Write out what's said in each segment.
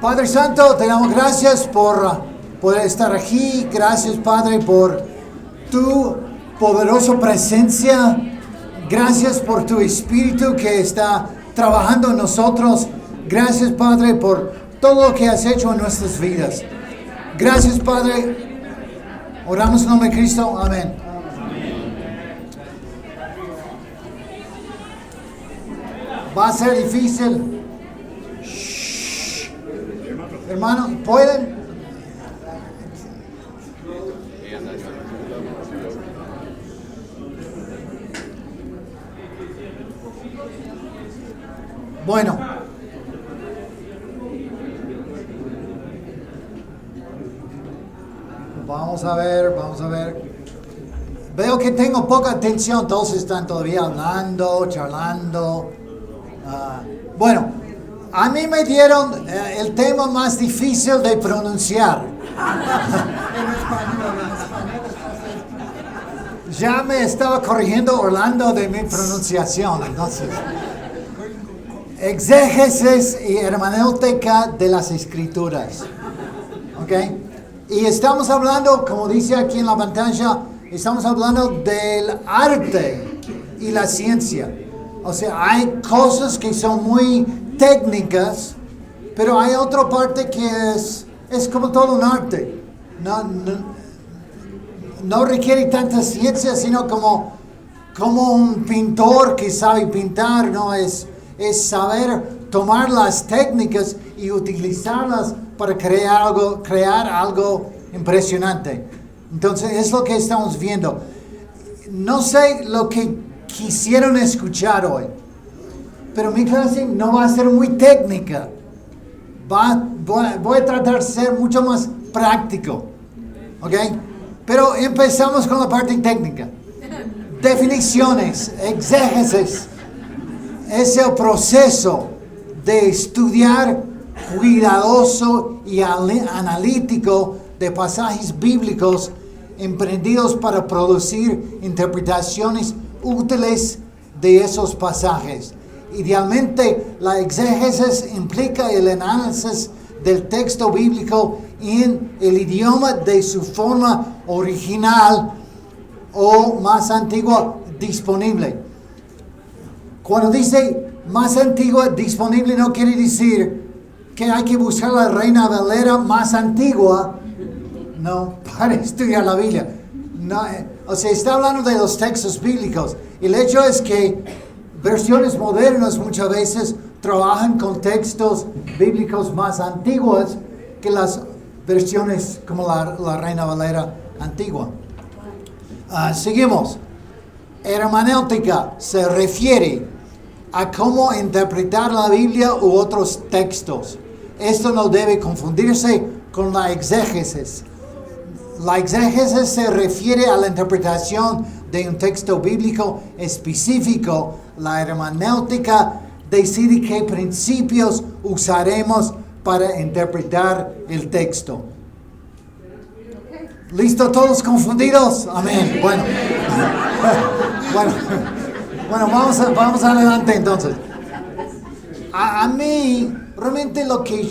Padre Santo, te damos gracias por poder estar aquí. Gracias, Padre, por tu poderosa presencia. Gracias por tu Espíritu que está trabajando en nosotros. Gracias, Padre, por todo lo que has hecho en nuestras vidas. Gracias, Padre. Oramos en nombre de Cristo. Amén. Va a ser difícil. Hermano, ¿pueden? Bueno. Vamos a ver. Veo que tengo poca atención, todos están todavía hablando, charlando. Bueno. A mí me dieron el tema más difícil de pronunciar. Ya me estaba corrigiendo Orlando de mi pronunciación. Entonces, exégesis y hermenéutica de las Escrituras. ¿Ok? Y estamos hablando, como dice aquí en la pantalla, estamos hablando del arte y la ciencia. O sea, hay cosas que son muy técnicas, pero hay otra parte que es como todo un arte. No requiere tanta ciencia, sino como un pintor que sabe pintar, ¿no? Es saber tomar las técnicas y utilizarlas para crear algo impresionante. Entonces, es lo que estamos viendo. No sé lo que quisieron escuchar hoy, pero mi clase no va a ser muy técnica. Voy a tratar de ser mucho más práctico. ¿Ok? Pero empezamos con la parte técnica. Definiciones, exégesis. Es el proceso de estudiar cuidadoso y analítico de pasajes bíblicos emprendidos para producir interpretaciones útiles de esos pasajes. Idealmente, la exégesis implica el análisis del texto bíblico en el idioma de su forma original o más antigua disponible. Cuando dice más antigua disponible, no quiere decir que hay que buscar la Reina Valera más antigua, no, para estudiar la Biblia. No, o sea, está hablando de los textos bíblicos. El hecho es que versiones modernas muchas veces trabajan con textos bíblicos más antiguos que las versiones como la Reina Valera antigua. Seguimos. Hermenéutica se refiere a cómo interpretar la Biblia u otros textos. Esto no debe confundirse con la exégesis. La exégesis se refiere a la interpretación de un texto bíblico específico. La hermenéutica decide qué principios usaremos para interpretar el texto. ¿Listo todos confundidos? Amén. Bueno, vamos adelante entonces. A mí, realmente lo que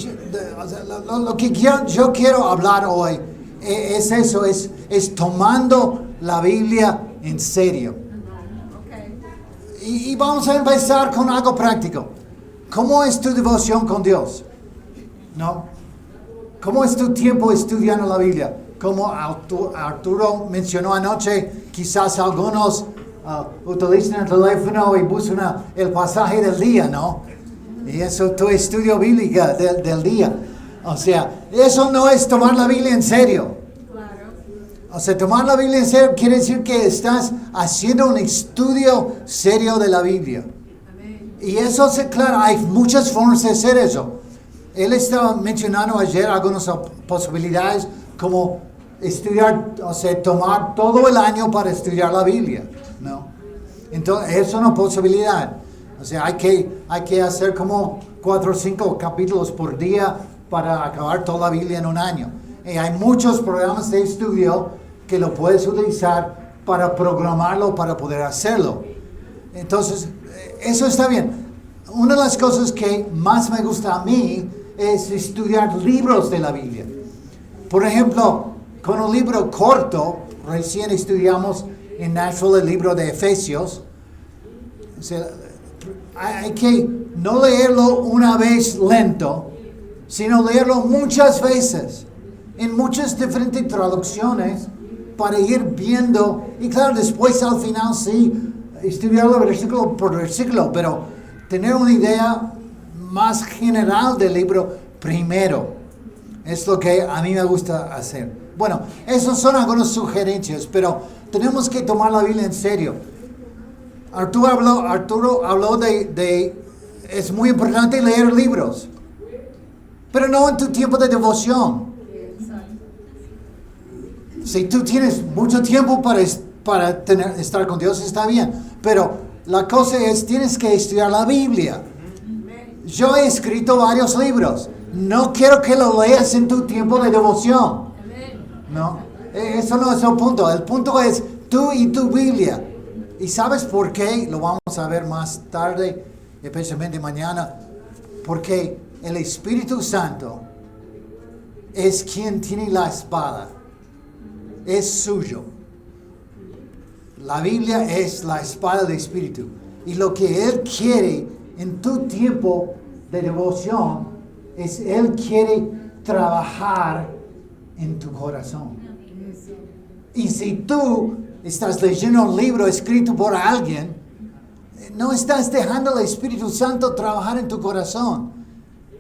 yo quiero hablar hoy es eso, es tomando la Biblia en serio. Y vamos a empezar con algo práctico. ¿Cómo es tu devoción con Dios? ¿No? ¿Cómo es tu tiempo estudiando la Biblia? Como Arturo mencionó anoche, quizás algunos utilizan el teléfono y buscan el pasaje del día, ¿no? Y eso es tu estudio bíblico del día. O sea, eso no es tomar la Biblia en serio. Claro. O sea, tomar la Biblia en serio quiere decir que estás haciendo un estudio serio de la Biblia. Amén. Y eso, claro, hay muchas formas de hacer eso. Él estaba mencionando ayer algunas posibilidades como estudiar, o sea, tomar todo el año para estudiar la Biblia, ¿no? Entonces, es una posibilidad. O sea, hay que hacer como 4 o 5 capítulos por día para acabar toda la Biblia en un año. Y hay muchos programas de estudio que lo puedes utilizar para programarlo, para poder hacerlo. Entonces, eso está bien. Una de las cosas que más me gusta a mí es estudiar libros de la Biblia. Por ejemplo, con un libro corto, recién estudiamos en Nashville el libro de Efesios. O sea, hay que no leerlo una vez lento, sino leerlo muchas veces, en muchas diferentes traducciones, para ir viendo. Y claro, después al final sí, estudiarlo versículo por versículo, pero tener una idea más general del libro primero. Es lo que a mí me gusta hacer. Bueno, esas son algunas sugerencias, pero tenemos que tomar la Biblia en serio. Arturo habló de es muy importante leer libros, pero no en tu tiempo de devoción. Si tú tienes mucho tiempo para estar con Dios, está bien, pero la cosa es, tienes que estudiar la Biblia. Yo he escrito varios libros. No quiero que lo leas en tu tiempo de devoción. No, eso no es el punto. El punto es tú y tu Biblia. ¿Y sabes por qué? Lo vamos a ver más tarde, especialmente mañana. Porque el Espíritu Santo es quien tiene la espada. Es suyo. La Biblia es la espada del Espíritu. Y lo que Él quiere en tu tiempo de devoción es Él quiere trabajar en tu corazón. Y si tú estás leyendo un libro escrito por alguien, no estás dejando al Espíritu Santo trabajar en tu corazón.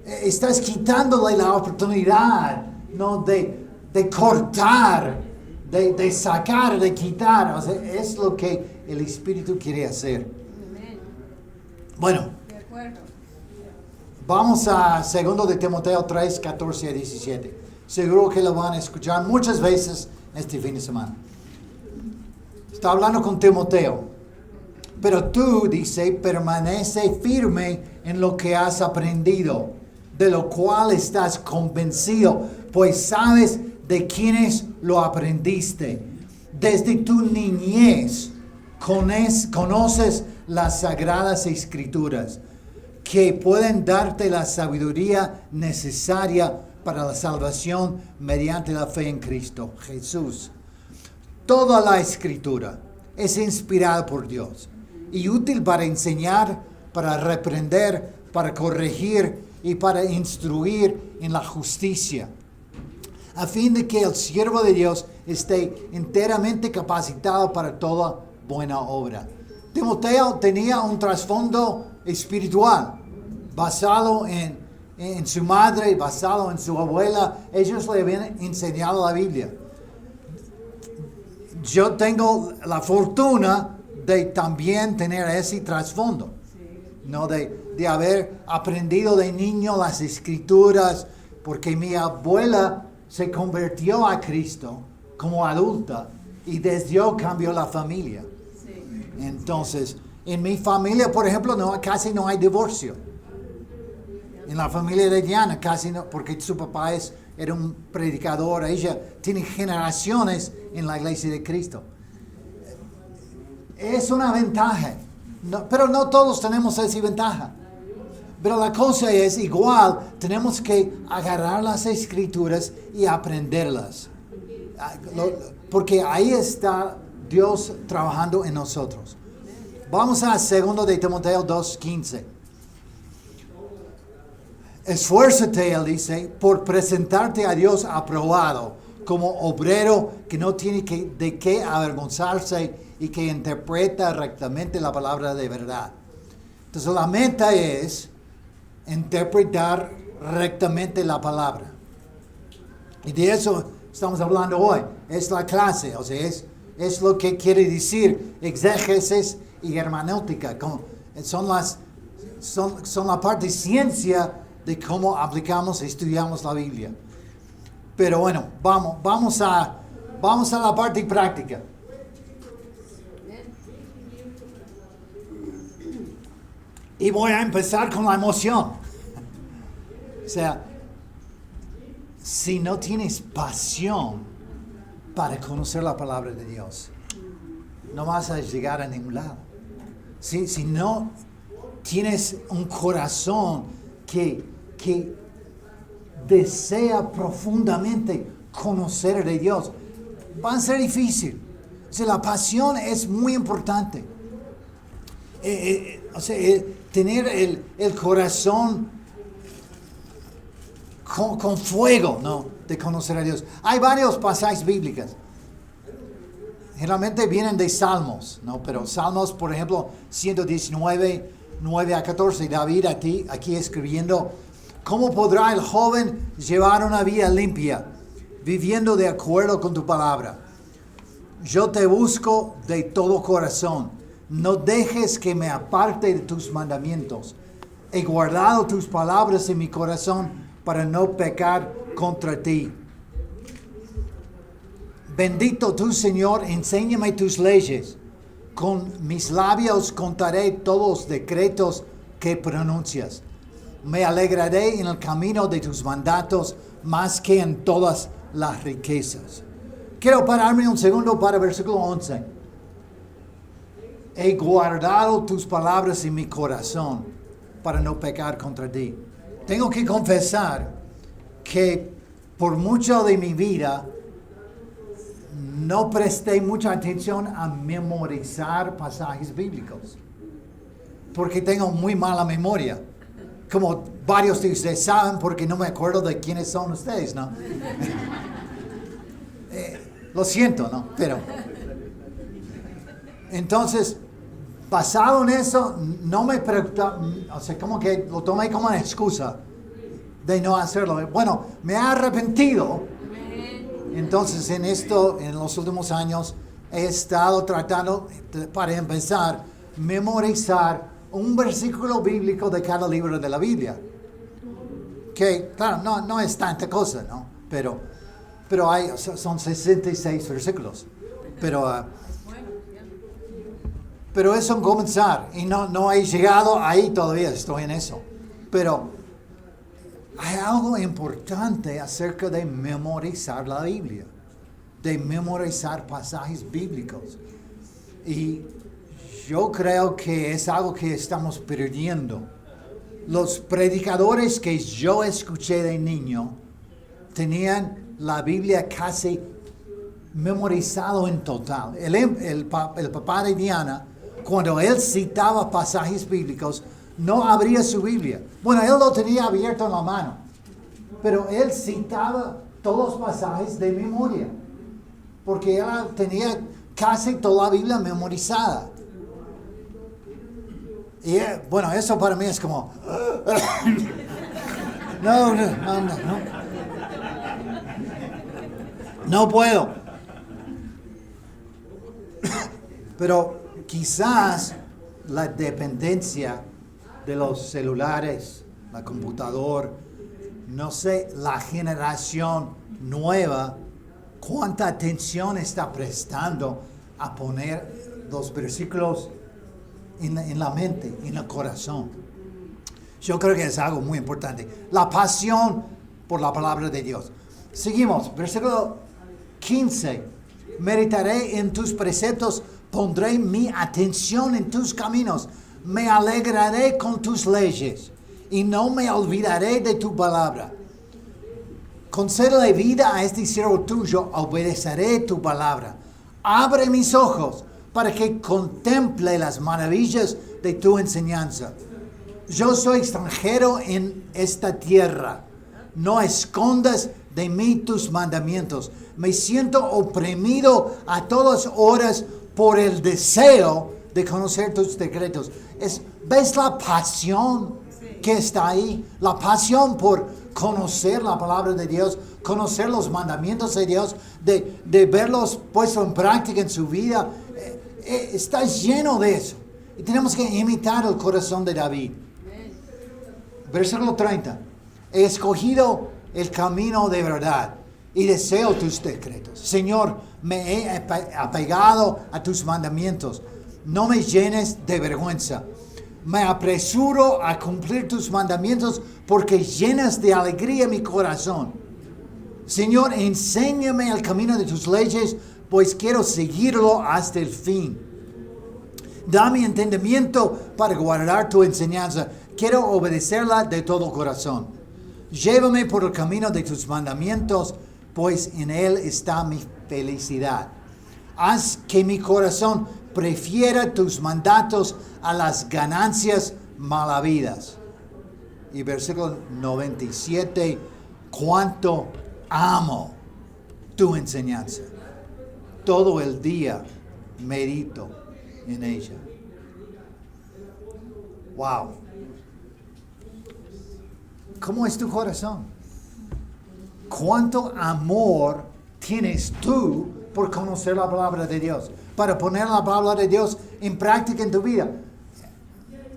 Estás quitándole la oportunidad, ¿no? de cortar, de sacar, de quitar. O sea, es lo que el Espíritu quiere hacer. Bueno, vamos a 2 de Timoteo 3, 14 a 17. Seguro que lo van a escuchar muchas veces este fin de semana. Está hablando con Timoteo. Pero tú, dice, permanece firme en lo que has aprendido, de lo cual estás convencido, pues sabes de quiénes lo aprendiste. Desde tu niñez conoces las sagradas escrituras, que pueden darte la sabiduría necesaria para la salvación mediante la fe en Cristo Jesús. Toda la escritura es inspirada por Dios y útil para enseñar, para reprender, para corregir y para instruir en la justicia, a fin de que el siervo de Dios esté enteramente capacitado para toda buena obra. Timoteo tenía un trasfondo espiritual, basado en su madre, basado en su abuela. Ellos le habían enseñado la Biblia. Yo tengo la fortuna de también tener ese trasfondo, ¿no? De haber aprendido de niño las escrituras, porque mi abuela se convirtió a Cristo como adulta y desde Dios cambió la familia. Entonces, en mi familia, por ejemplo, casi no hay divorcio. En la familia de Diana casi no, porque su papá era un predicador. Ella tiene generaciones en la iglesia de Cristo. Es una ventaja, pero no todos tenemos esa ventaja. Pero la cosa es igual, tenemos que agarrar las escrituras y aprenderlas. Porque ahí está Dios trabajando en nosotros. Vamos a 2 de Timoteo 2:15. Esfuérzate, él dice, por presentarte a Dios aprobado, como obrero que no tiene de qué avergonzarse y que interpreta rectamente la palabra de verdad. Entonces la meta es interpretar rectamente la palabra. Y de eso estamos hablando hoy. Es la clase, o sea, es lo que quiere decir exégesis y hermenéutica. Son la parte de ciencia de cómo aplicamos y estudiamos la Biblia. Pero bueno, vamos a la parte práctica. Y voy a empezar con la emoción. O sea, si no tienes pasión para conocer la palabra de Dios, no vas a llegar a ningún lado. Si no tienes un corazón que desea profundamente conocer de Dios, va a ser difícil. O sea, la pasión es muy importante. Tener el corazón con fuego, ¿no?, de conocer a Dios. Hay varios pasajes bíblicos. Generalmente vienen de Salmos, ¿no? Pero Salmos, por ejemplo, 119, 9 a 14, David aquí escribiendo: ¿cómo podrá el joven llevar una vida limpia, viviendo de acuerdo con tu palabra? Yo te busco de todo corazón. No dejes que me aparte de tus mandamientos. He guardado tus palabras en mi corazón para no pecar contra ti. Bendito tú, Señor, enséñame tus leyes. Con mis labios contaré todos los decretos que pronuncias. Me alegraré en el camino de tus mandatos más que en todas las riquezas. Quiero pararme un segundo para versículo 11. He guardado tus palabras en mi corazón para no pecar contra ti. Tengo que confesar que por mucho de mi vida no presté mucha atención a memorizar pasajes bíblicos, porque tengo muy mala memoria, como varios de ustedes saben, porque no me acuerdo de quiénes son ustedes, ¿no? Lo siento, ¿no? Pero entonces, basado en eso, no me preguntaba, o sea, como que lo tomé como una excusa de no hacerlo. Bueno, me he arrepentido. Entonces, en los últimos años, he estado tratando, para empezar, memorizar un versículo bíblico de cada libro de la Biblia. Que, claro, no es tanta cosa, ¿no? Pero son 66 versículos. Pero es un comenzar. Y no he llegado ahí todavía, estoy en eso. Pero hay algo importante acerca de memorizar la Biblia, de memorizar pasajes bíblicos. Y yo creo que es algo que estamos perdiendo. Los predicadores que yo escuché de niño tenían la Biblia casi memorizado en total. El papá de Diana, cuando él citaba pasajes bíblicos, no abría su Biblia. Bueno, él lo tenía abierto en la mano, pero él citaba todos los pasajes de memoria, porque él tenía casi toda la Biblia memorizada. Y bueno, eso para mí es como no puedo. Pero quizás la dependencia de los celulares, la computadora, no sé, la generación nueva, cuánta atención está prestando a poner los versículos en la mente, en el corazón. Yo creo que es algo muy importante. La pasión por la palabra de Dios. Seguimos, versículo 15. Meditaré en tus preceptos, pondré mi atención en tus caminos. Me alegraré con tus leyes y no me olvidaré de tu palabra. Concédele vida a este siervo tuyo, obedeceré tu palabra. Abre mis ojos para que contemple las maravillas de tu enseñanza. Yo soy extranjero en esta tierra. No escondas de mí tus mandamientos. Me siento oprimido a todas horas por el deseo de conocer tus decretos. ¿Ves la pasión que está ahí? La pasión por conocer la palabra de Dios, conocer los mandamientos de Dios, de verlos puestos en práctica en su vida. Está lleno de eso. Y tenemos que imitar el corazón de David. Versículo 30. He escogido el camino de verdad y deseo tus decretos. Señor, me he apegado a tus mandamientos. No me llenes de vergüenza. Me apresuro a cumplir tus mandamientos porque llenas de alegría mi corazón. Señor, enséñame el camino de tus leyes, pues quiero seguirlo hasta el fin. Dame entendimiento para guardar tu enseñanza. Quiero obedecerla de todo corazón. Llévame por el camino de tus mandamientos, pues en él está mi felicidad. Haz que mi corazón prefiera tus mandatos a las ganancias malavidas. Y versículo 97, cuánto amo tu enseñanza. Todo el día medito en ella. Wow. ¿Cómo es tu corazón? ¿Cuánto amor tienes tú por conocer la palabra de Dios? Para poner la palabra de Dios en práctica en tu vida.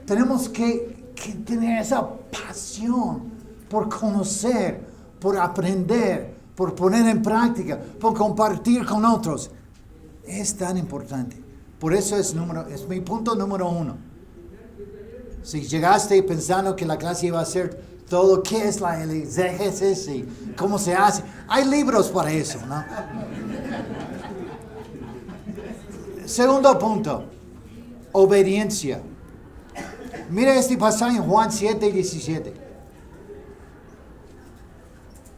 Tenemos que tener esa pasión por conocer, por aprender, por poner en práctica, por compartir con otros. Es tan importante. Por eso es mi punto número 1. Si llegaste pensando que la clase iba a ser todo qué es la exégesis y cómo se hace, hay libros para eso, ¿no? Segundo punto, obediencia. Mira este pasaje en Juan 7:17.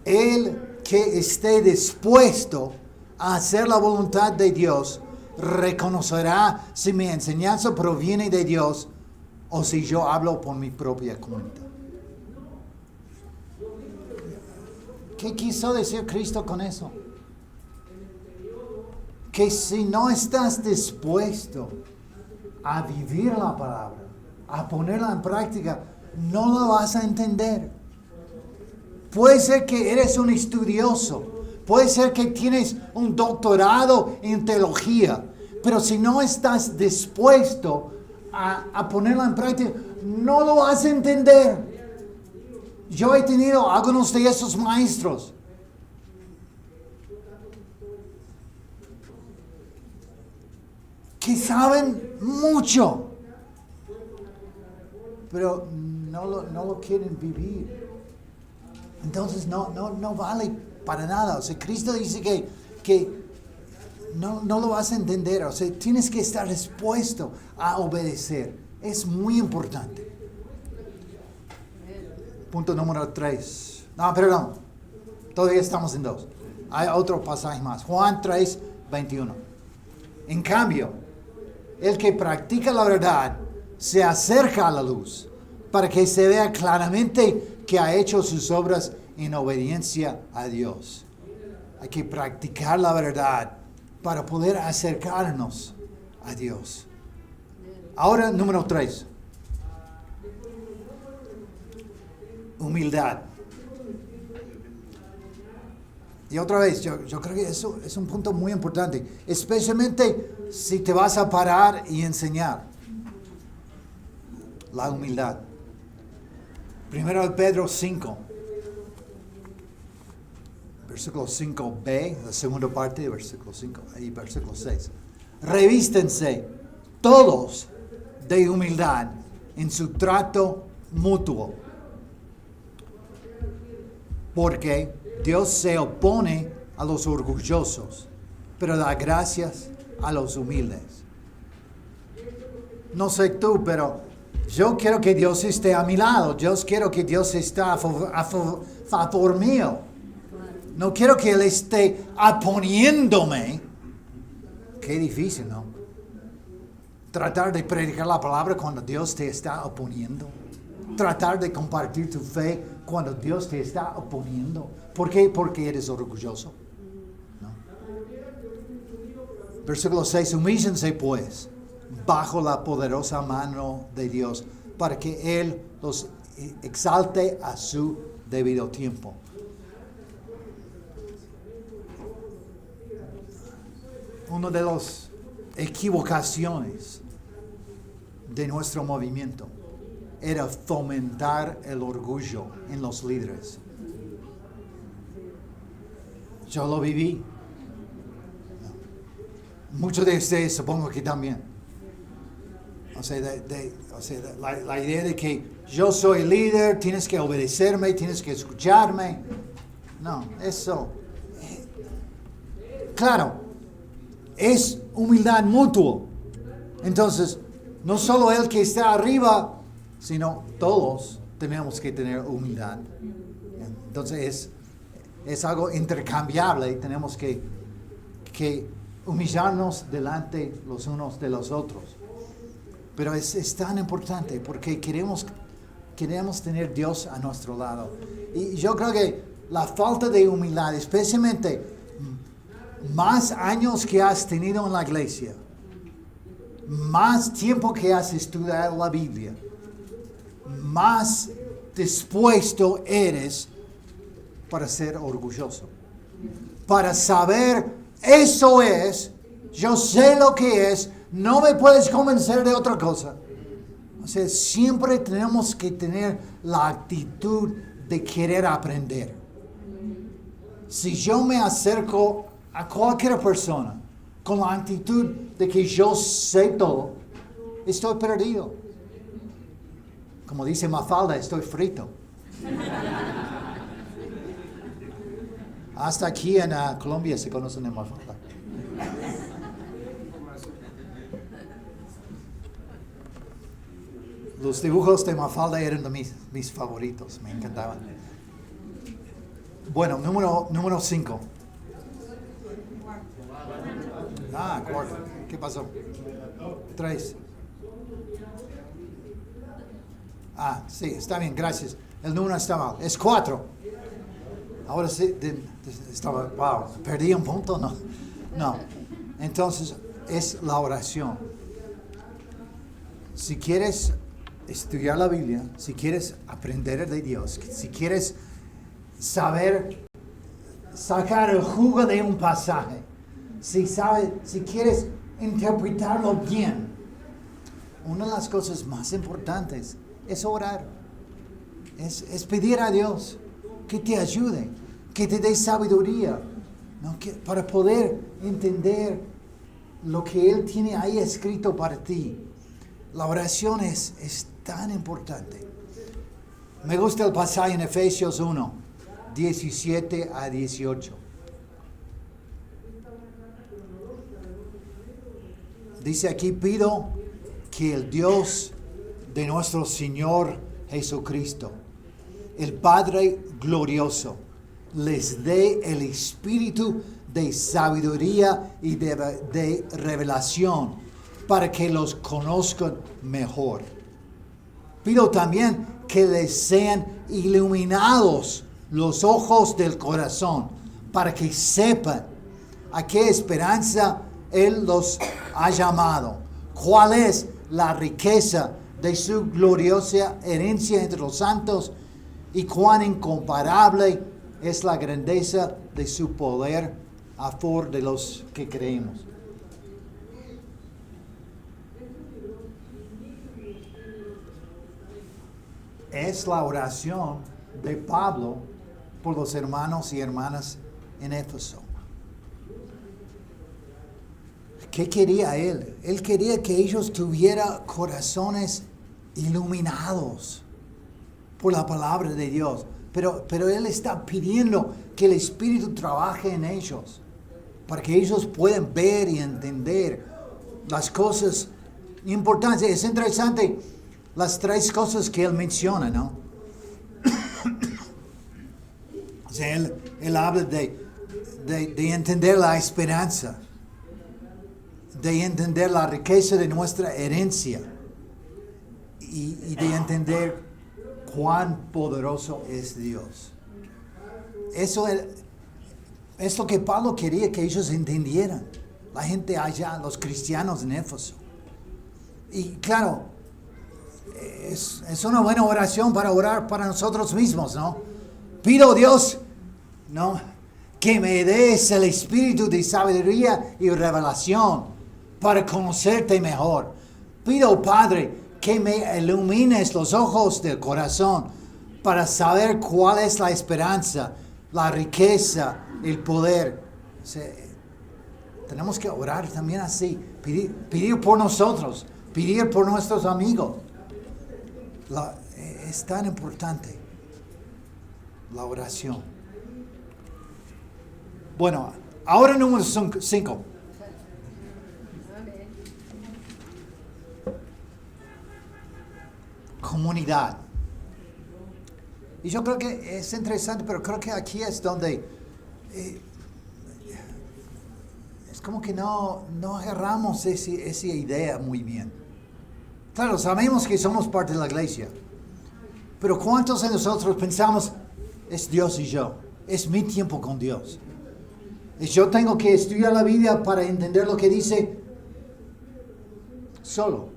El que esté dispuesto a hacer la voluntad de Dios reconocerá si mi enseñanza proviene de Dios o si yo hablo por mi propia cuenta. ¿Qué quiso decir Cristo con eso? Que si no estás dispuesto a vivir la palabra, a ponerla en práctica, no la vas a entender. Puede ser que eres un estudioso, puede ser que tienes un doctorado en teología, pero si no estás dispuesto a ponerla en práctica, no lo vas a entender. Yo he tenido algunos de esos maestros. Que saben mucho, pero no lo quieren vivir. Entonces no vale para nada. O sea, Cristo dice que no lo vas a entender. O sea, tienes que estar dispuesto a obedecer. Es muy importante. Punto número 3. No, perdón. Todavía estamos en 2. Hay otro pasaje más. Juan 3:21. En cambio, el que practica la verdad se acerca a la luz para que se vea claramente que ha hecho sus obras en obediencia a Dios. Hay que practicar la verdad para poder acercarnos a Dios. Ahora, número 3. Humildad. Y otra vez, yo creo que eso es un punto muy importante, especialmente si te vas a parar y enseñar. La humildad. Primero de Pedro 5, versículo 5b, la segunda parte de versículo 5 y versículo 6. Revístense todos de humildad en su trato mutuo, porque Dios se opone a los orgullosos, pero da gracias a los humildes. No sé tú, pero yo quiero que Dios esté a mi lado. Yo quiero que Dios esté a favor mío. No quiero que Él esté oponiéndome. Qué difícil, ¿no? Tratar de predicar la palabra cuando Dios te está oponiendo. Tratar de compartir tu fe cuando Dios te está oponiendo. ¿Por qué? Porque eres orgulloso. ¿No? Versículo 6. Humíllense pues bajo la poderosa mano de Dios, para que Él los exalte a su debido tiempo. Una de las equivocaciones de nuestro movimiento era fomentar el orgullo en los líderes. Yo lo viví. Muchos de ustedes supongo que también. O sea, la idea de que yo soy líder, tienes que obedecerme, tienes que escucharme. No, eso. Claro, es humildad mutua. Entonces, no solo el que está arriba, sino todos tenemos que tener humildad. Entonces es algo intercambiable y tenemos que humillarnos delante los unos de los otros. Pero es tan importante porque queremos tener Dios a nuestro lado. Y yo creo que la falta de humildad, especialmente más años que has tenido en la iglesia, más tiempo que has estudiado la Biblia, más dispuesto eres para ser orgulloso. Para saber, eso es, yo sé lo que es, no me puedes convencer de otra cosa. O sea, siempre tenemos que tener la actitud de querer aprender. Si yo me acerco a cualquier persona con la actitud de que yo sé todo, estoy perdido. Como dice Mafalda, estoy frito. Hasta aquí en Colombia se conocen de Mafalda. Los dibujos de Mafalda eran de mis favoritos, me encantaban. Bueno, número 5. Cuarto. ¿Qué pasó? 3. Sí, está bien, gracias. El número está mal. Es 4. Ahora sí, perdí un punto, no. Entonces, es la oración. Si quieres estudiar la Biblia, si quieres aprender de Dios, si quieres sacar el jugo de un pasaje, si quieres interpretarlo bien, una de las cosas más importantes es orar. Es pedir a Dios que te ayude, que te dé sabiduría, ¿no? Para poder entender lo que Él tiene ahí escrito para ti. La oración es tan importante. Me gusta el pasaje en Efesios 1, 17 a 18. Dice aquí, pido que el Dios de nuestro Señor Jesucristo, el Padre glorioso, les dé el espíritu de sabiduría y de revelación para que los conozcan mejor. Pido también que les sean iluminados los ojos del corazón para que sepan a qué esperanza Él los ha llamado, cuál es la riqueza de su gloriosa herencia entre los santos y cuán incomparable es la grandeza de su poder a favor de los que creemos. Es la oración de Pablo por los hermanos y hermanas en Éfeso. ¿Qué quería él? Él quería que ellos tuvieran corazones iluminados por la palabra de Dios. Pero él está pidiendo que el Espíritu trabaje en ellos para que ellos puedan ver y entender las cosas importantes. Es interesante las 3 cosas que él menciona, ¿no? O sea, él habla de entender la esperanza, de entender la riqueza de nuestra herencia y de entender cuán poderoso es Dios. Eso es lo que Pablo quería que ellos entendieran, la gente allá, los cristianos en Éfeso. Y claro, es una buena oración para orar para nosotros mismos, ¿no? Pido a Dios, ¿no?, que me des el espíritu de sabiduría y revelación para conocerte mejor. Pido, Padre, que me ilumines los ojos del corazón para saber cuál es la esperanza, la riqueza, el poder. O sea, tenemos que orar también así, pedir por nosotros, pedir por nuestros amigos. Es tan importante la oración. Bueno, ahora número 5. Comunidad. Y yo creo que es interesante, pero creo que aquí es donde es como que no agarramos esa idea muy bien. Claro, sabemos que somos parte de la iglesia, pero ¿cuántos de nosotros pensamos, es Dios y yo, es mi tiempo con Dios? Yo tengo que estudiar la Biblia para entender lo que dice solo.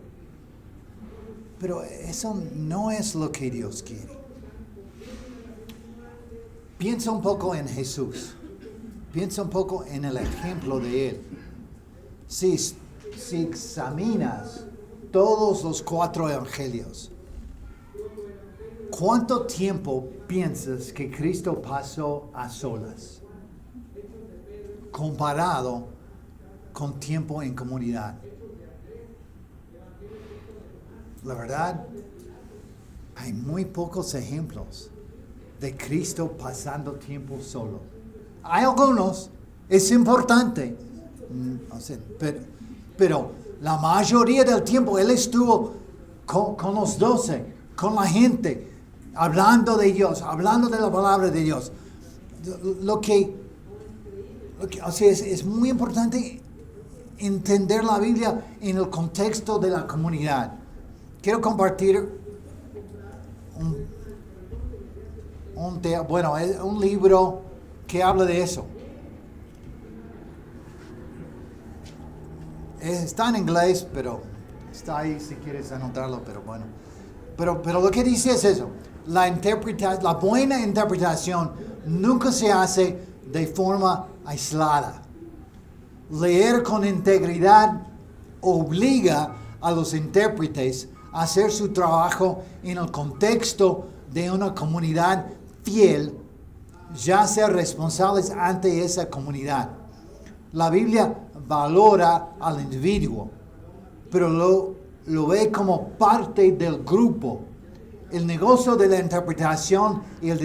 Pero eso no es lo que Dios quiere. Piensa un poco en Jesús. Piensa un poco en el ejemplo de Él. Si examinas todos los 4 evangelios, ¿cuánto tiempo piensas que Cristo pasó a solas comparado con tiempo en comunidad? La verdad, hay muy pocos ejemplos de Cristo pasando tiempo solo. Hay algunos, es importante, pero la mayoría del tiempo Él estuvo con los 12, con la gente, hablando de Dios, hablando de la palabra de Dios. Es muy importante entender la Biblia en el contexto de la comunidad. Quiero compartir un libro que habla de eso. Está en inglés, pero está ahí si quieres anotarlo, pero bueno. Pero lo que dice es eso. La buena interpretación nunca se hace de forma aislada. Leer con integridad obliga a los intérpretes a hacer su trabajo en el contexto de una comunidad fiel, ya ser responsables ante esa comunidad. La Biblia valora al individuo, pero lo ve como parte del grupo. El negocio de la interpretación y el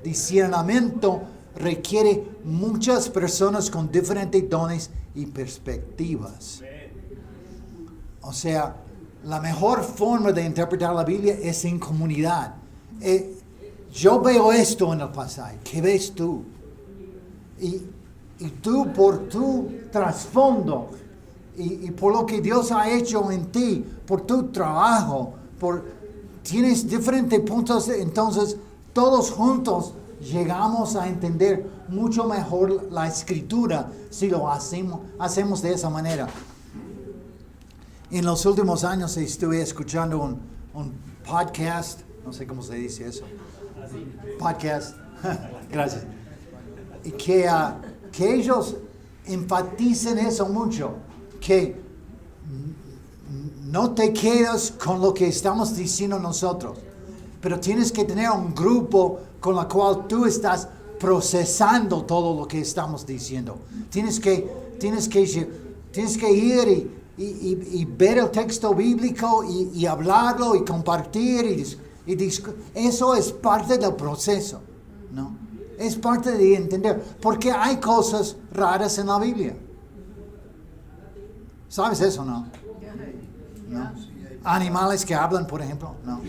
discernimiento requiere muchas personas con diferentes dones y perspectivas. O sea, la mejor forma de interpretar la Biblia es en comunidad. Yo veo esto en el pasaje. ¿Qué ves tú? Y tú, por tu trasfondo y por lo que Dios ha hecho en ti, por tu trabajo, tienes diferentes puntos. Entonces, todos juntos llegamos a entender mucho mejor la Escritura si lo hacemos de esa manera. En los últimos años estuve escuchando un podcast, no sé cómo se dice eso. Podcast, gracias. Y que ellos enfatizan eso mucho, que no te quedas con lo que estamos diciendo nosotros, pero tienes que tener un grupo con el cual tú estás procesando todo lo que estamos diciendo. Tienes que ir y ver el texto bíblico y hablarlo y compartir eso es parte del proceso, ¿no? Es parte de entender, porque hay cosas raras en la Biblia. ¿Sabes eso, no? ¿No? Animales que hablan, por ejemplo, no.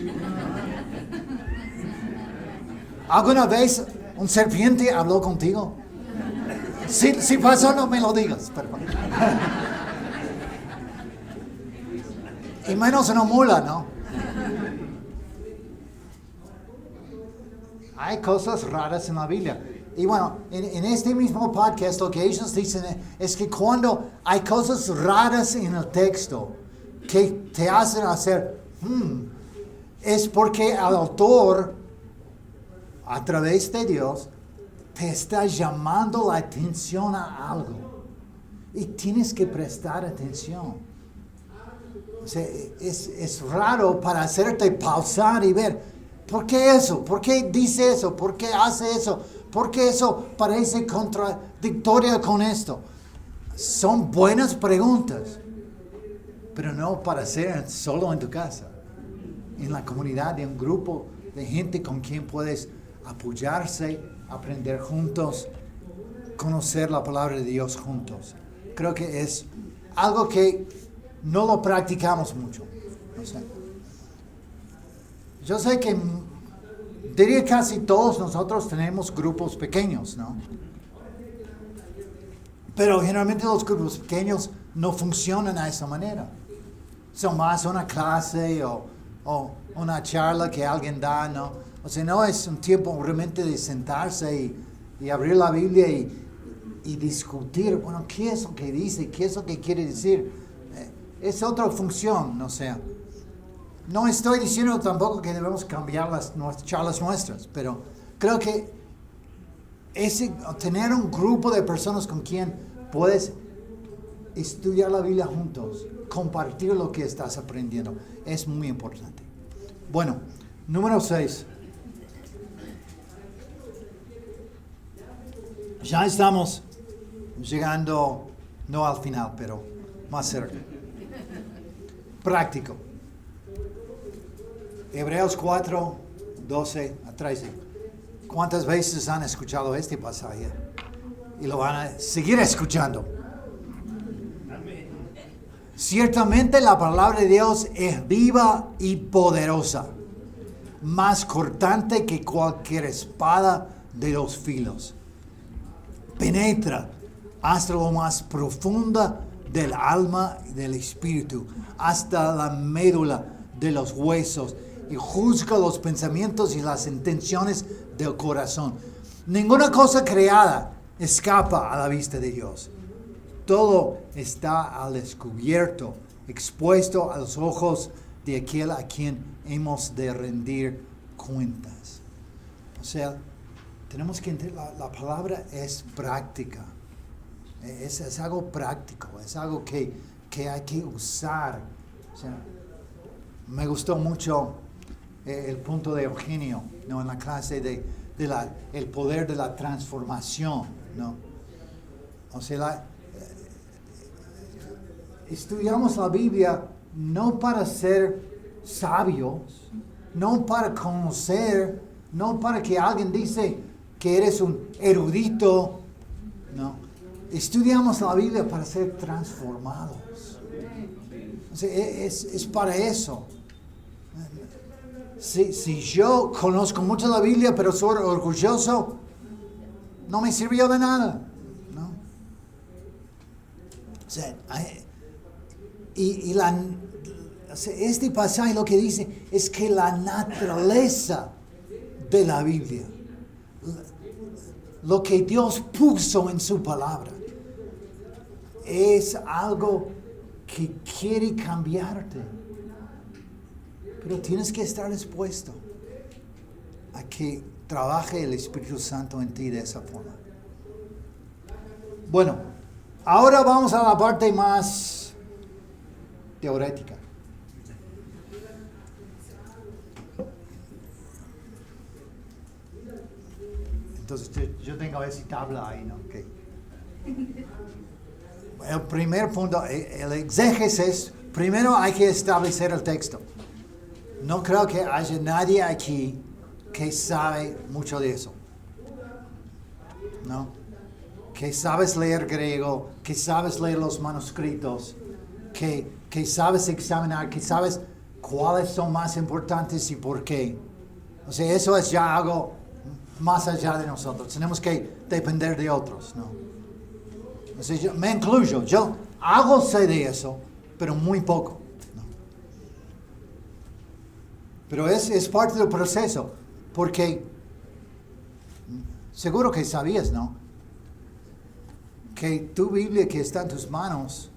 ¿Alguna vez un serpiente habló contigo? Si pasó, no me lo digas, por favor. Y menos una mula, ¿no? Hay cosas raras en la Biblia. Y bueno, en este mismo podcast lo que ellos dicen es que cuando hay cosas raras en el texto que te hacen hacer, es porque el autor, a través de Dios, te está llamando la atención a algo. Y tienes que prestar atención. O sea, es raro para hacerte pausar y ver, ¿por qué eso? ¿Por qué dice eso? ¿Por qué hace eso? ¿Por qué eso parece contradictorio con esto? Son buenas preguntas, pero no para hacer solo en tu casa, en la comunidad de un grupo de gente con quien puedes apoyarse, aprender juntos, conocer la palabra de Dios juntos. Creo que es algo que no lo practicamos mucho. No sé. Yo sé que diría casi todos nosotros tenemos grupos pequeños, ¿no? Pero generalmente los grupos pequeños no funcionan de esa manera. Son más una clase o una charla que alguien da, ¿no? O sea, no es un tiempo realmente de sentarse y abrir la Biblia y discutir, bueno, ¿qué es lo que dice? ¿Qué es lo que quiere decir? Es otra función, o sea. No estoy diciendo tampoco que debemos cambiar las charlas nuestras, pero creo que tener un grupo de personas con quien puedes estudiar la Biblia juntos, compartir lo que estás aprendiendo, es muy importante. Bueno, número 6. Ya estamos llegando, no al final, pero más cerca. Práctico. Hebreos 4, 12 a 13. ¿Cuántas veces han escuchado este pasaje? Y lo van a seguir escuchando. Ciertamente la palabra de Dios es viva y poderosa, más cortante que cualquier espada de 2 filos. Penetra hasta lo más profunda del alma y del espíritu, hasta la médula de los huesos, y juzga los pensamientos y las intenciones del corazón. Ninguna cosa creada escapa a la vista de Dios. Todo está al descubierto, expuesto a los ojos de aquel a quien hemos de rendir cuentas. O sea, tenemos que entender, la palabra es práctica. Es algo práctico, es algo que hay que usar. O sea, me gustó mucho el punto de Eugenio, ¿no? En la clase de el poder de la transformación, ¿no? O sea, estudiamos la Biblia no para ser sabios, no para conocer, no para que alguien dice que eres un erudito, no. Estudiamos la Biblia para ser transformados. O sea, es para eso. Si yo conozco mucho la Biblia, pero soy orgulloso, no me sirvió de nada, ¿no? O sea, este pasaje lo que dice es que la naturaleza de la Biblia, lo que Dios puso en su palabra, es algo que quiere cambiarte. Pero tienes que estar dispuesto a que trabaje el Espíritu Santo en ti de esa forma. Bueno, ahora vamos a la parte más teorética. Entonces yo tengo esa tabla ahí, ¿no? Okay. El primer punto, el exégesis, primero hay que establecer el texto. No creo que haya nadie aquí que sabe mucho de eso, ¿no? Que sabes leer griego, que sabes leer los manuscritos, que sabes examinar, que sabes cuáles son más importantes y por qué. O sea, eso es ya algo más allá de nosotros. Tenemos que depender de otros, ¿no? O sea, yo me incluyo, yo algo sé de eso, pero muy poco. Pero es parte del proceso, porque seguro que sabías, ¿no? Que tu Biblia que está en tus manos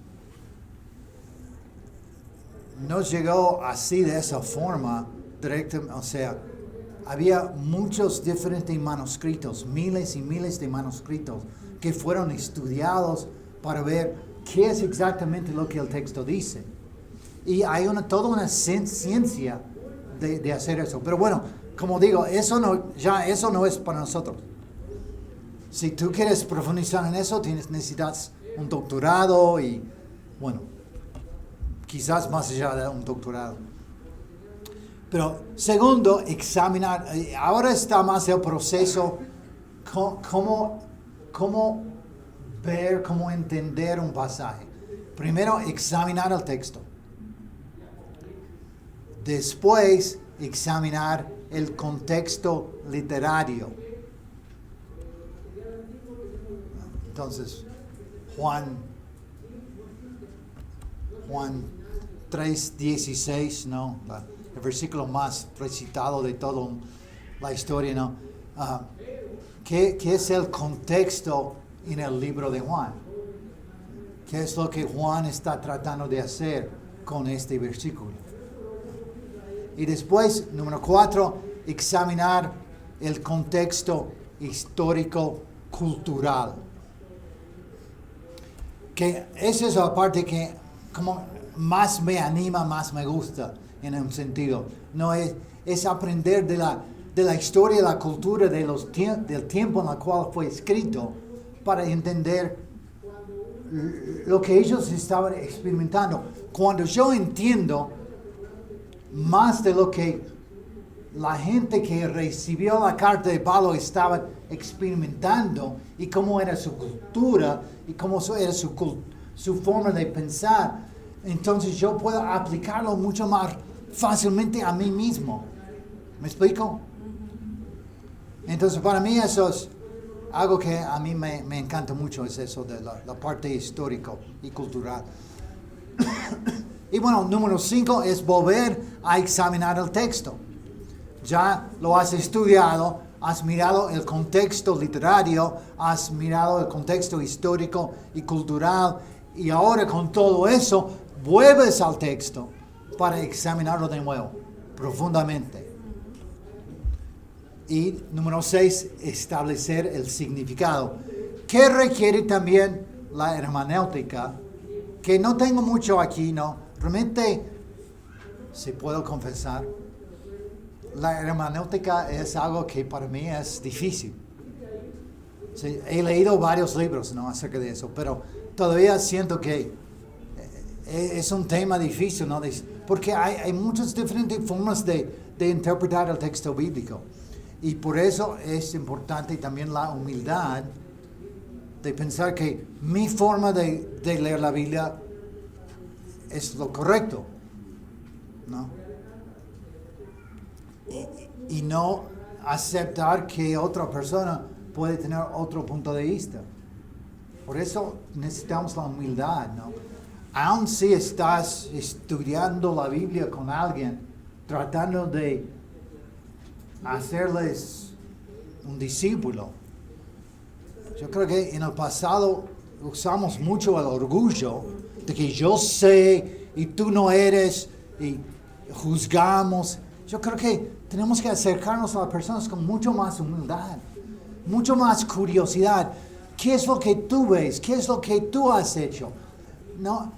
no llegó así de esa forma directa, o sea, había muchos diferentes manuscritos, miles y miles de manuscritos que fueron estudiados para ver qué es exactamente lo que el texto dice. Y hay toda una ciencia de hacer eso. Pero bueno, como digo, eso no es para nosotros. Si tú quieres profundizar en eso, necesitas un doctorado y, bueno, quizás más allá de un doctorado. Pero segundo, examinar. Ahora está más el proceso, cómo ver, cómo entender un pasaje. Primero, examinar el texto. Después, examinar el contexto literario. Entonces, Juan 3:16, ¿no? El versículo más recitado de toda la historia, ¿no? ¿Qué es el contexto en el libro de Juan? ¿Qué es lo que Juan está tratando de hacer con este versículo? Y después, número 4, examinar el contexto histórico cultural. Que esa es la parte que como más me anima, más me gusta en un sentido. No es aprender de la historia, la cultura, del tiempo en el cual fue escrito, para entender lo que ellos estaban experimentando. Cuando yo entiendo más de lo que la gente que recibió la carta de Pablo estaba experimentando y cómo era su cultura y cómo era su forma de pensar, entonces yo puedo aplicarlo mucho más fácilmente a mí mismo. ¿Me explico? Entonces para mí eso es algo que a mí me encanta mucho, es eso de la parte histórico y cultural. Y bueno, número 5 es volver a examinar el texto. Ya lo has estudiado, has mirado el contexto literario, has mirado el contexto histórico y cultural, y ahora con todo eso vuelves al texto para examinarlo de nuevo, profundamente. Y número 6, establecer el significado, que requiere también la hermenéutica, que no tengo mucho aquí, ¿no? Realmente, si puedo confesar, la hermenéutica es algo que para mí es difícil. Sí, he leído varios libros, ¿no?, acerca de eso, pero todavía siento que es un tema difícil, ¿no? Porque hay muchas diferentes formas de interpretar el texto bíblico. Y por eso es importante también la humildad de pensar que mi forma de leer la Biblia es lo correcto, ¿no? Y no aceptar que otra persona puede tener otro punto de vista. Por eso necesitamos la humildad, ¿no? Aun si estás estudiando la Biblia con alguien, tratando de hacerles un discípulo, yo creo que en el pasado usamos mucho el orgullo de que yo sé y tú no eres, y juzgamos. Yo creo que tenemos que acercarnos a las personas con mucho más humildad, mucho más curiosidad. ¿Qué es lo que tú ves? ¿Qué es lo que tú has hecho? No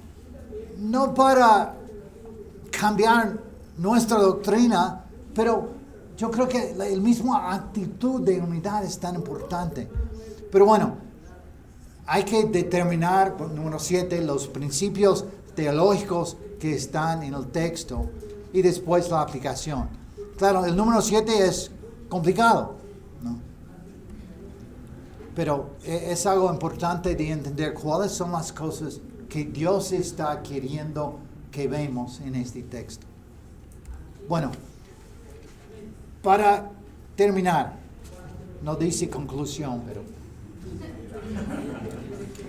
para cambiar nuestra doctrina, pero yo creo que la misma actitud de humildad es tan importante. Pero bueno, hay que determinar, número 7, los principios teológicos que están en el texto y después la aplicación. Claro, el número 7 es complicado, ¿no? Pero es algo importante de entender cuáles son las cosas que Dios está queriendo que vemos en este texto. Bueno, para terminar, no dice conclusión, pero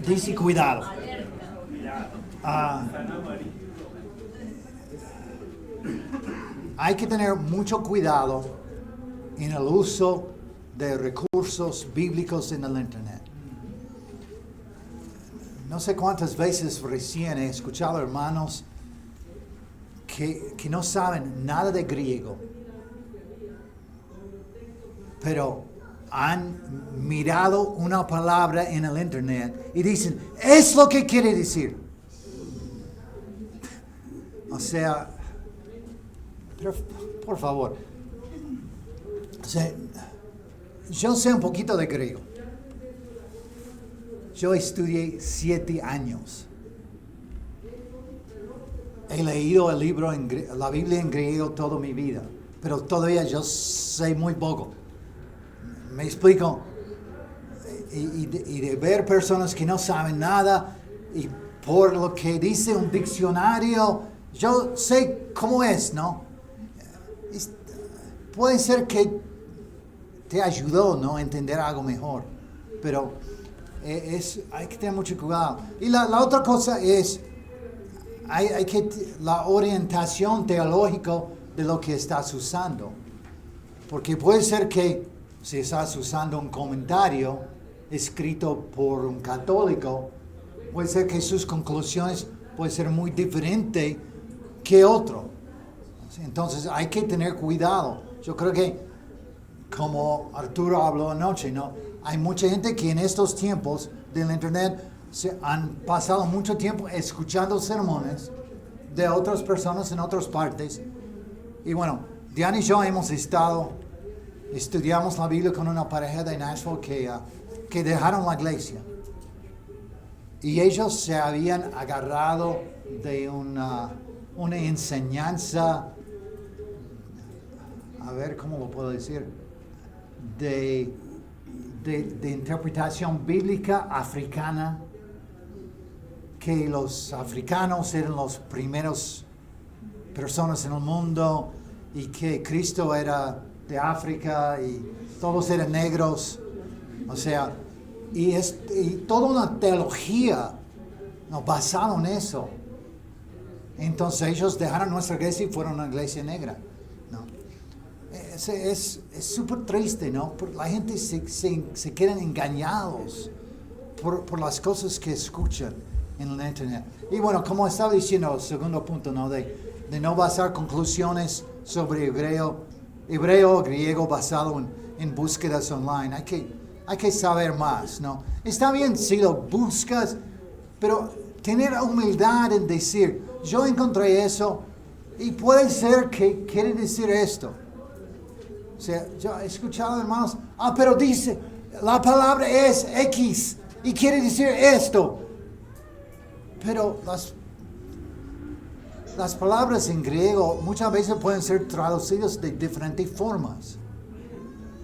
dice cuidado. Hay que tener mucho cuidado en el uso de recursos bíblicos en el Internet. No sé cuántas veces recién he escuchado hermanos que no saben nada de griego, pero han mirado una palabra en el Internet y dicen, es lo que quiere decir. O sea, pero, por favor, o sea, yo sé un poquito de griego. Yo estudié 7 años. He leído el libro, la Biblia en griego toda mi vida, pero todavía yo sé muy poco. ¿Me explico? Y de ver personas que no saben nada, y por lo que dice un diccionario, yo sé cómo es, ¿no? puede ser que te ayudó, ¿no?, a entender algo mejor. Pero hay que tener mucho cuidado. Y la otra cosa es, hay que la orientación teológica de lo que estás usando. Porque puede ser que si estás usando un comentario escrito por un católico, puede ser que sus conclusiones pueden ser muy diferentes que otro. Entonces hay que tener cuidado. Yo creo que, como Arturo habló anoche, ¿no?, hay mucha gente que en estos tiempos del internet se han pasado mucho tiempo escuchando sermones de otras personas en otras partes. Y bueno, Diana y yo estudiamos la Biblia con una pareja de Nashville que dejaron la iglesia. Y ellos se habían agarrado de una enseñanza, a ver cómo lo puedo decir, de interpretación bíblica africana, que los africanos eran los primeros personas en el mundo y que Cristo era de África y todos eran negros. O sea, y toda una teología, ¿no?, basada en eso. Entonces ellos dejaron nuestra iglesia y fueron a una iglesia negra, ¿no? Es súper triste, ¿no? La gente se quedan engañados por las cosas que escuchan en el internet. Y bueno, como estaba diciendo, el segundo punto, ¿no?, de no basar conclusiones sobre hebreo o griego basado en búsquedas online. Hay que saber más, ¿no? Está bien si lo buscas, pero tener humildad en decir, yo encontré eso y puede ser que quiere decir esto. O sea, yo he escuchado, hermanos, pero dice, la palabra es X y quiere decir esto. Pero las palabras en griego muchas veces pueden ser traducidas de diferentes formas.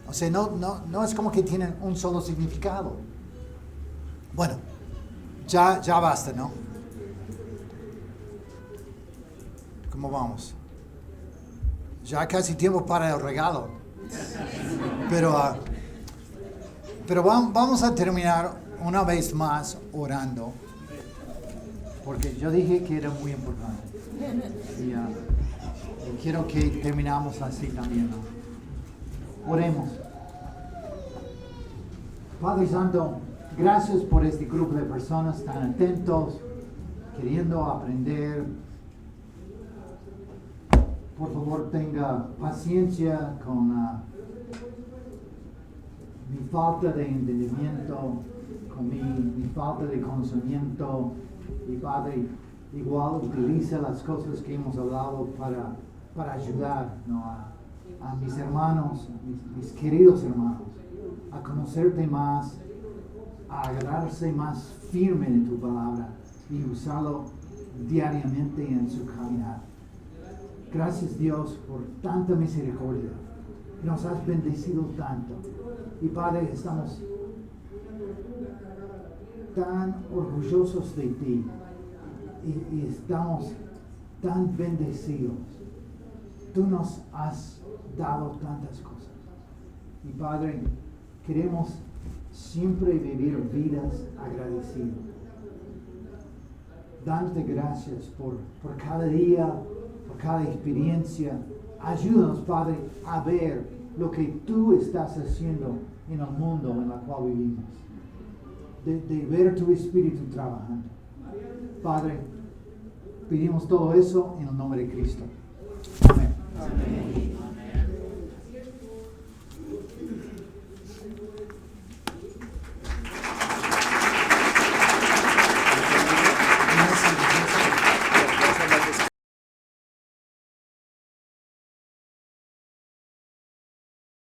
O sea, no es como que tienen un solo significado. Bueno, ya basta, ¿no? ¿Cómo vamos? Ya casi tiempo para el regalo. Pero vamos a terminar una vez más orando. Porque yo dije que era muy importante. Y quiero que terminamos así también, ¿no? Oremos. Padre Santo, gracias por este grupo de personas tan atentos, queriendo aprender. Por favor, tenga paciencia con mi falta de entendimiento, con mi falta de conocimiento. Y Padre, igual utiliza las cosas que hemos hablado para ayudar, ¿no?, a mis hermanos, mis queridos hermanos, a conocerte más, a agarrarse más firme de tu palabra y usarlo diariamente en su caminar. Gracias, Dios, por tanta misericordia. Nos has bendecido tanto. Y Padre, estamos tan orgullosos de ti y estamos tan bendecidos. Tú nos has dado tantas cosas. Y Padre, queremos siempre vivir vidas agradecidas. Dándote gracias por cada día, por cada experiencia. Ayúdanos, Padre, a ver lo que tú estás haciendo en el mundo en el cual vivimos. De ver tu Espíritu trabajando. Padre, pedimos todo eso en el nombre de Cristo. Amén. Amén.